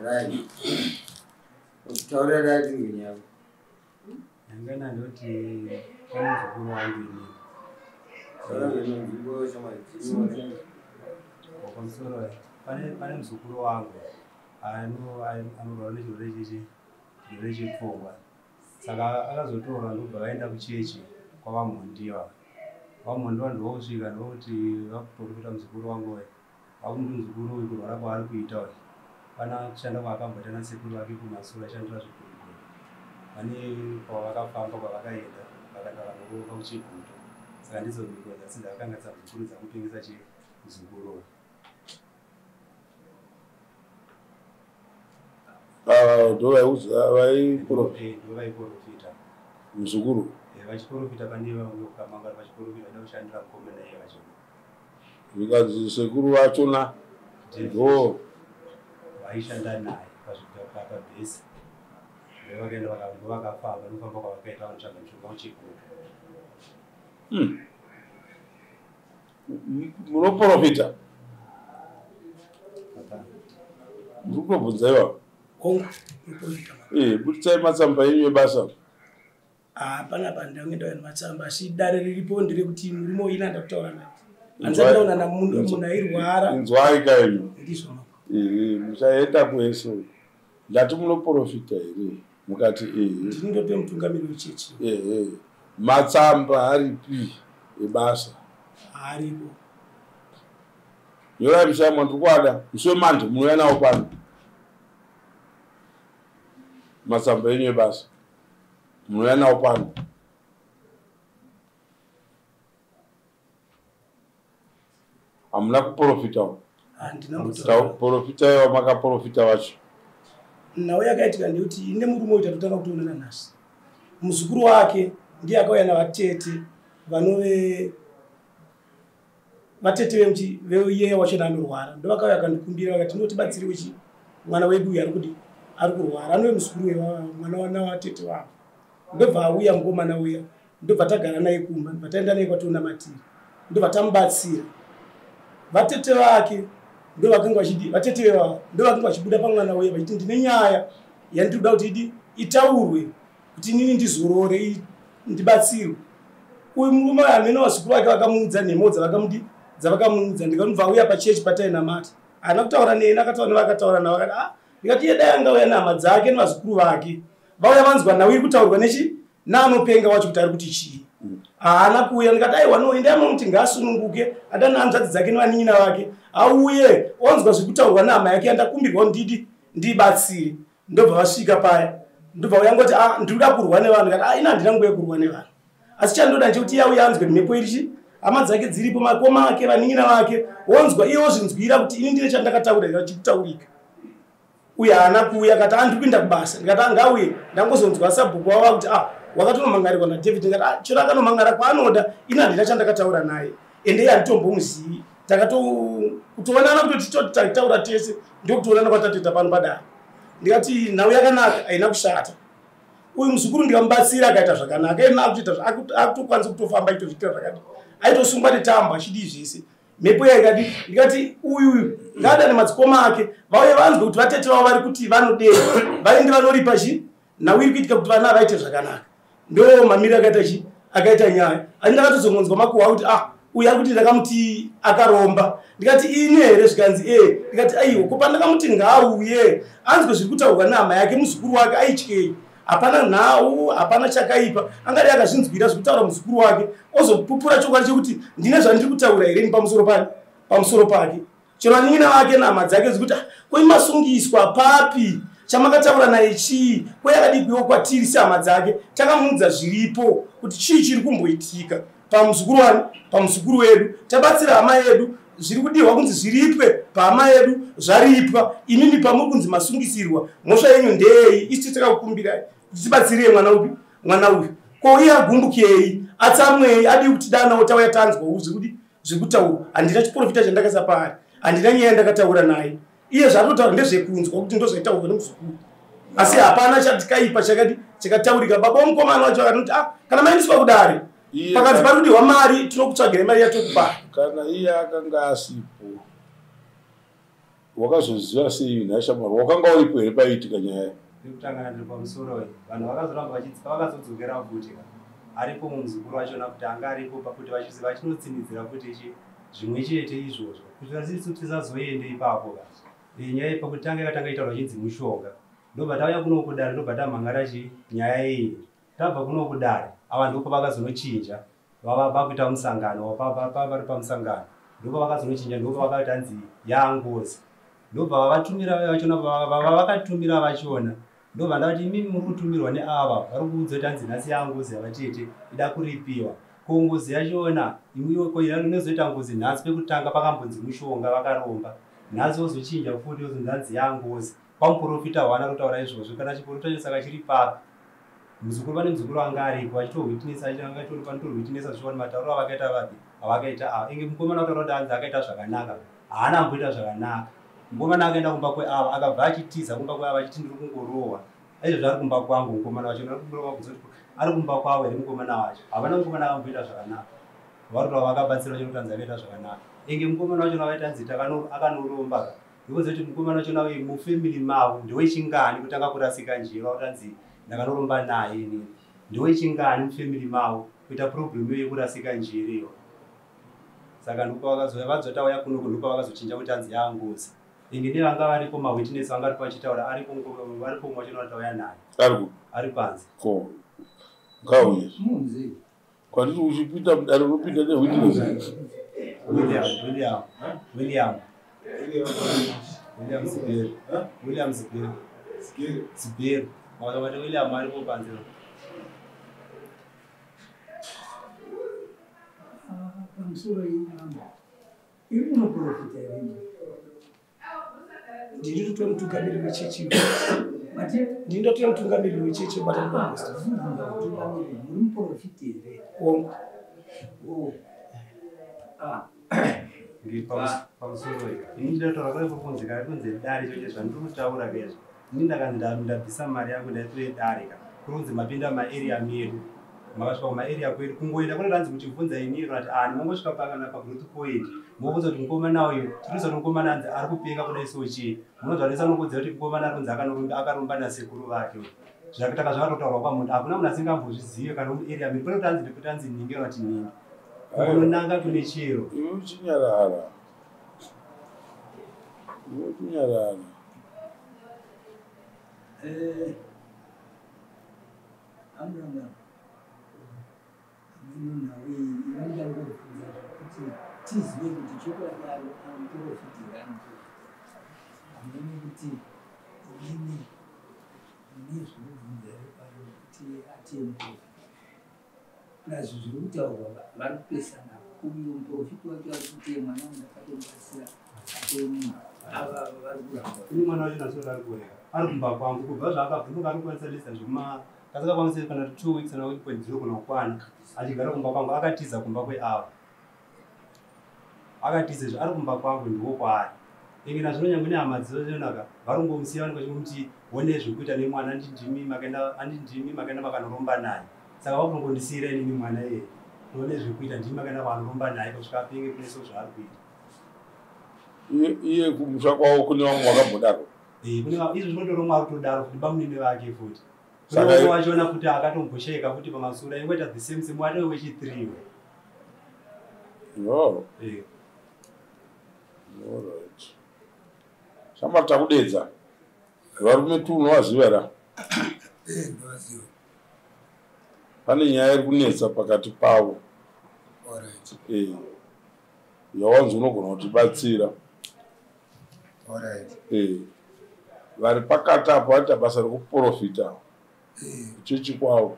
Right. Utaura right nginyama. Ngana ndoti kana mzukuru wangu ini. Sala ngibo chama Wakamsoro pane mzukuru wangu. Anorwara nezvirechi pfungwa. Saka akazotorwa ndobva vaenda kuchechi kwavamhondiwa. Vamhondiwa ndovosvika ndoti vakutorofita muzukuru wangu we. Vakundi muzukuru uyu kurwara kwaari kuita we. Pana kushanda kwaakambotana sekuru vake kumasura ashandira zvikuru. Pane kwavakafamba kwavakaenda vakatara nokuva kuchiguto. Saka ndidzo mhiko dzasi dzakanga dzamuzukuru dzamupingisa chimuzukuru we. Ndovaiprofita muzukuru vachiprofita pane vakamanga vachiprofita vaida kushandira mukomana iye vachona vikazi sekuru vachona ndo vaishanda naye pabhesi vakaenda vakafamba nofamba kwavakaita vanotsvaga mushonga muchiguto. Munoprofita muri kunobvunzaiwa budisai matsamba enyu ebasa. Panapa ndangenda nematsamba asi dare riripo nderekuti murimo ina ndakutaura naye anzataura namunhu airwara inzwai kaenyu ndizvo muchaenda kweso ndati munoprofita here mukati ndinondope mutungamiri wechechi matsamba aripi ebasa aripo nyorai mushaimwa ndiri kuada muswe manje munouya nawo pano matsamba enyu ebasa munouya nawo pano hamuna kuprofitawo profitaiwa makaprofita vacho nhau yakaitika ndekuti ine murume uyu tatotanga kutoonana nhasi muzukuru wake ndiye akauya navatete vanove vatete veiye wachona anorwara ndovakauya akandikumbira vakati ndinotibatsiriwe chi mwana wedu uyu ari kurwara anove muzukuru wemwana wavatete vavo ndobva auya mukomana uya ndobva tagara naye kumba ndobva taenda naye kwatonamatira ndobva tamubatsira vatete vake vatete ndovakanga vachibuda pamwana uya vachiti ndine nyaya yandinoda kuti itaurwe kuti inini ndizorore ndibatsirwe. Uyu murume amene vazukuru vake vakamuudza nhemo dzavakamuudza ndikanobva auya pachechi patainamata haana kutaura neni akataura nevakataura navo akati ndikati iye dai angauya nehama dzake nevazukuru vake vauya vanzwa nhau iri kutaurwa nechi naanopenga wacho kuti ari kuti chii haana kuuya ndikati aiwa no ende anomuti ngaasununguke adana hanzvadzi dzake nevanyinyina vake auye onzwa zviri kutaurwa nehama yake yandakumbirwa ndidi ndibatsire ndobva vasvika paya ndobva uyangoti ndikuda kurwa nevanhu ndikati ina handina nguva yekurwa nevanhu asi chandoda ndechekuti iye auya anzwe mhepo irichi hama dzake dziripo makoma ake vanyinyina vake onzwa iye ozvinzwira kuti ini ndine chandakataura chikutaurika uye haana kuuya akati andiri kuenda kubasa ndikati ngauye ndangozonzwa sabhuku wavo kuti wakatonomangarirwa naDavid ndikati chero akanomangara kwaanoda ina handina chandakataura naye ende iye handitombomuzivi kutoonana kuti titaura tese ndokutoonana kwatatoita pano padare ndikati nhau yakanaka haina kushata uyu muzukuru ndikamubatsira akaita zvakanaka ena akutokwanisa kutofamba aitozviitira zvakati aitosungwa netamba achidii zvese mhepo yaikati ndikati uyu ngaadane madzikoma ake vauye vanzwe kuti vatete vavo vari kuti vanodei vaende vanoripa chi nhau iri kuitika kuti vana vaite zvakanaka ndo mamiri akaita nyaya ani ndakatozongonzwa makuhwa kuti uyu ari kuti ndakamuti akaromba ndikati ine here zvikanzi ndikati aiwa kopa ndakamuti ngaauye anzwe zviri kutaurwa nehama yake muzukuru wake aityei hapana nhau hapana chakaipa angadi akazvinzwira zviri kutaura muzukuru wake ozopupura chokwadi chekuti ndine zvandiri kutaura here ni pamusoro pake chero vanyinyina vake nehama dzake zviri kuti koi masungiswa papi chamakataura naye chii koi akadikwiwo kwatiri sehama dzake takamuudza zviripo kuti chii chiri kumboitika pamuzukuru wedu tabatsira hama yedu zviri kudirwa kunzi zviripwe pahama yedu zvaripwa imimi pamuri kunzi masungisirwa mhosva yenyu ndei isi takakukumbirai kuti tibatsirire mwana uyu ko iye agumbukei atsamwei adi kuti danawo tauya tanzwa zviri kutaurwa handina chiprofita chandakaisa paari handina nyaya yandakataura naye iye zvatotaura ndezvekunzwa kuti ndozvaitaurwa nemuzukuru asi hapana chatikaipa chakataurika baba womukomana wacho akati kana maindiswa kudare pakanzi pari kudirwa mari tinokutsvagira mari yatokupara kana iye akanga asipo wakazoziva sei nhashamwari wakanga uripo here paiitika nyaya ndikutanga ndiri pamusoro uyu vanhu vakazoramba vakazodzokera futi aripo mumuzukuru wachona kuti anga aripo pakuti vachinotsinidzira kuti zvimwe chete izvozvo kuti tisazoende ipapo nyaya yepakuti tanga yakatanga itaurwa chinzi mushonga ndobva tauya kuno kudare ndobva tamhangara nyaya iyi tabva kuno kudare ava ndopa vakazonochinja vakuita musangano vari pamusangano ndopa vakazonochinja ndopa vakati hanzi yaangozi ndobva vatumira vachona vakatumira vachona ndobva ndavati imimi muri kutumirwa neava vari kuudza kuti hanzi nhasi yangozi yavatete ida kuripiwa ko ngozi yachona inozoita ngozi nhasi pekutanga pakambonzi mushonga vakaromba nhasi wozochinja futi wozonzi yangozi pamuprofita hwana kutaura izvozvo kana chiprofita saka chiri paka muzukuru pane muzukuru wanga aripo achitohwitinesa zvichona matauro avakaita vapi avakaita inge mukomana kutaura kuti hanzi akaita zvakanaka haana amboita zvakanaka mukomana akaenda kumba kweava akabva achitiza kumba kweava achiti ndiri kungorohwa izvozvo ari kumba kwangu mukomana wacho ari kumba kwavo here mukomana wacho havana mukomana akamboita zvakanaka varikutaura vakabatsira vacho kuti hanzi akaita zvakanaka inge mukomana wacho avaita hanzi akanoromba ndikuzoti mukomana wachona mufamily mavo ndewechingani kutanga kurasika njira kuti hanzi ndakanoromba naye inini ndewechingani mufamily mavo kuita problem yekurasika njira iyo saka ndopavadzotauya kunoku ndopavakazochinja kuti hanzi yaangozi inge nevanga varipo mawitness vanga ripo vachitaura aripo mumwe wachona vatauya naye ari panze ngauye kwanditi uchipinda mudare unopinda newitness William Ziberi wakavati William aripo panze pamusoro iri unoprofita here ndiri kutora mutungamiriri wechechi ndindotora mutungamiriri wechechi muri muprofita here pamusoro ini ndatoura kure kunzi kunzi dare choche zvandiri kutaura kezvo ini ndakanzi ndabvisa mari yako ndaitore dare kurunzi mapinda maaria medu makasvika kumaarea kwedu kungoenda kunotanzi kuti mubvunza iniro kuti mongosvika pakana pagrowth point mobvunza kuti mukomana uyu tiriza kuti mukomana anzi ari kupenga kudai sochi munozvanisa nokudziva kuti mukomana ari kunzi akarumba nasekuru vake zvakataka zvakatotaurwa pamunhu hakuna munhu asingambozvizive kana muarea medu pane kuti anzi ndikuti anzi ningira kuti ningi unonanga kune chero chinyarara amranga inoda ngokufunza kuti tizive kuti chokwadi anoprofitira amene kuti inini nezvinobvunza pano kuti atembo nazvo zviri kutaurwa vari kupesana uyo muprofiti wake ari kuti mwana ndakatomubasira atemi ava vari kuramba ini mwana wacho nasoro ari kureka ari kumba kwangu kubva zvaakabvunuka ari kukwanisa lesa zvima kasingakwanisi kana 2 weeks kana week 0 kuna kwana achigara kumba kwangu akatiza kumba kweava akatiza izvo ari kumba kwangu ndiwo kwaari inge nazvino nyange nehama dzonaka varongomusiya vanenge vachimuti one zvekuita nemwana andindimi makaenda makanoromba naye saka vakunongondisiyira inini mwana iye none zvekuita ndimi makaenda makanoromba naye kusvika apenge kuneso zvaari kuita iye kumusha kwavo kune vamwe vakambodaro izvo zvinotoromwa ari kutodaro kuti bamunini vake futi kuno wachona kuti akatombosheka futi pamasura ingoita the same same watowe wechi3 no alright shamba takudedza varume tu unovaziva ra ndovaziva pane nyaya iri kunetsa pakati pavo alright yawanzi unogona kutibatsira alright vari pakati apo vaita basa rekuprofita chechi kwavo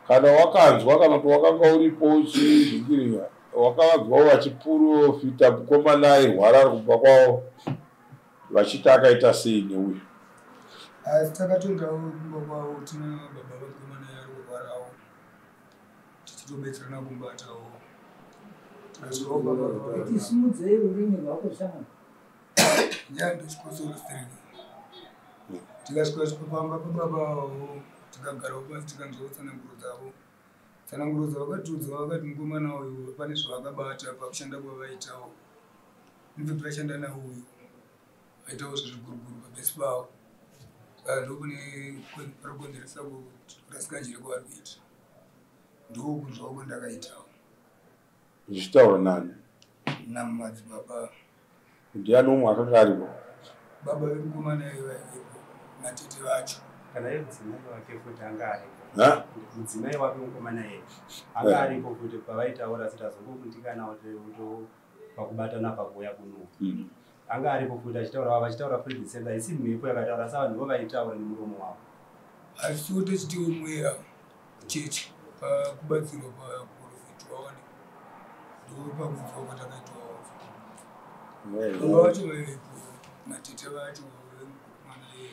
kana wakanzwa kana kuti wakanga uripo uchizvingirira wakavanzwawo vachiprofita mukomana airwara ari kubva kwavo vachiti akaita sei neuyu asi takatoendawo kumba kwavo tina baba vamukomana ari kurwarawo tichitobetserana kumbatawo tisimudzei rurimi rwako shama nyandochikosorosirika tikasvika pamba pababavo tikagarawo pasi tikanzwawo tsananguro dzavo tsananguro dzavo vakatiudza vakati mukomana uyu pane zvavakabata pakushanda kwavaitawo ndibve pachanda nauyu aitawo zvezviguruguru pabesi pavo saka ndokune parikonzeresa kurasikanjire kwavari kuita ndokunzwawo kwandakaitawo zvichitaura nani namadzibaba ndiani umwe akanga aripo baba vemukomana ivaivepo matete vacho kana iye mudzimai wake futi anga aripo mudzimai wake mukomana iye anga aripo futi pavaitaura kuti azongokundikana kuti pakubatana pakuuya kuno anga aripo futi achitaura vachitaura futi December isi mhepo yakataura savanhu vo vaitaura nemuromo wavo asiwo techitiwo mweya chechi pakubatsirwa paprofiti waone ndopakunzwa kwatakaitwawo baba vacho vaivepo matete vacho vemukomana iye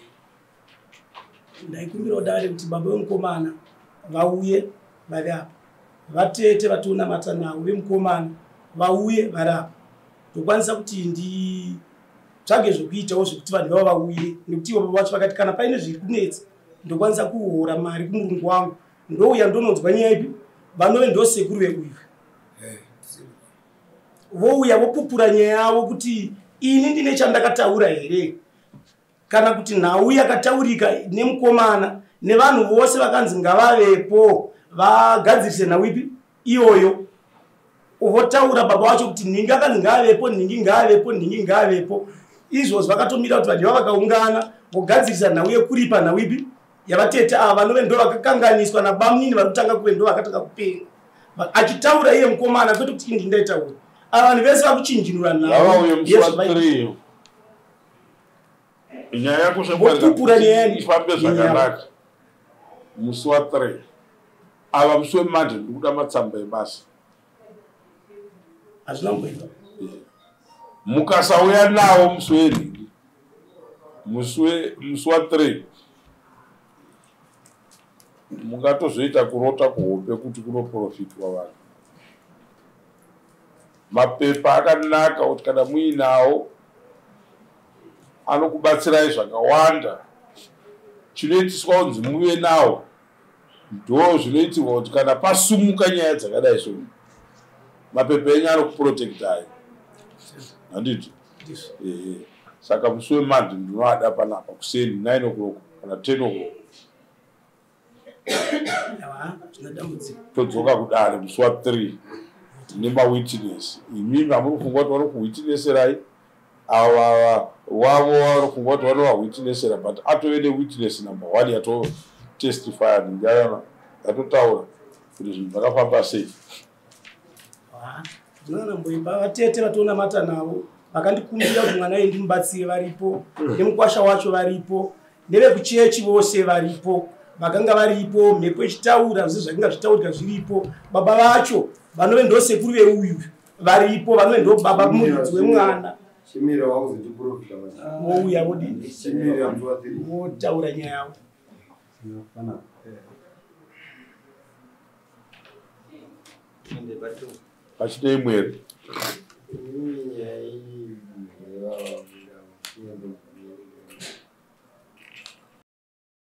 ndaikumbira kudare kuti baba vemukomana vauye vari apa vatete vationamata navo vemukomana vauye vari apa ndokwanisa kuti nditsvage zvekuitawo zvekuti vanhu vavo vauye nekuti ivo baba vacho vakati kana paine zviri kunetsa ndokwanisa kuhora mari kumurungu wangu ndouya ndononzwa nyaya ipi vanove ndosekuru veuyu vouya vopupura nyaya yavo kuti ini ndine chandakataura here kana kuti nhau yakataurika nemukomana nevanhu vose vakanzi ngavavepo vagadzirise nhau ipi iyoyo votaura baba vacho kuti nhingi akanzi ngaavepo nhingi ngaavepo nhingi ngaavepo izvozvo vakatomira kuti vanhu vakaungana vogadzirisa nhau yekuripa nhau ipi yavatete ava vanove ndo vakakanganiswa nabamunini vari kutanga kuve ndo vakatanga kupenga achitaura iye mukomana kwete kuti indi ndaitaura ava vanhu vese vakuchinjinura nhau nyaya yakuifambe zvakanaka musi wa3 ava musi wemande ndikuda matsamba ebasa hazvina kumboita mukasauya nawo musi wenhingi musi wa3 mungatozoita kurota kuhope kuti kunoprofitwa vanhu mapepa akanaka kuti kana muinawo anokubatsirai zvakawanda chinoitiswa kunzi muve nawo ndo zvinoitirwa kuti kana pasumuka nyaya dzakadai so mapepa enyu anokuprotektai handiti saka musi wemande ndinoada panapa kuseni 9 o'clock kana 10 o'clock todzoka kudare musi wa3 nemawitness imimi hamuri kufunga kuti vanokuwitnesserai ava wavo vanofunga kuti vanovawitnessera but atove newitness number 1 yatotestifya ningayana yatotaura kuti zvinhu zvakafamba sei ndinonamboimba vatete vatonamata navo vakandikumbira kuti mwana iyi ndimubatsire varipo nemukwasha wacho varipo nevekuchechi vose varipo vakanga varipo mhepo ichitaura zvi zvakanga zvitaurika zviripo baba vacho vanove ndosekuru veuyu varipo vanove ndo baba muridzi wemwana wouya votaura nyaya yavo pachitei mweri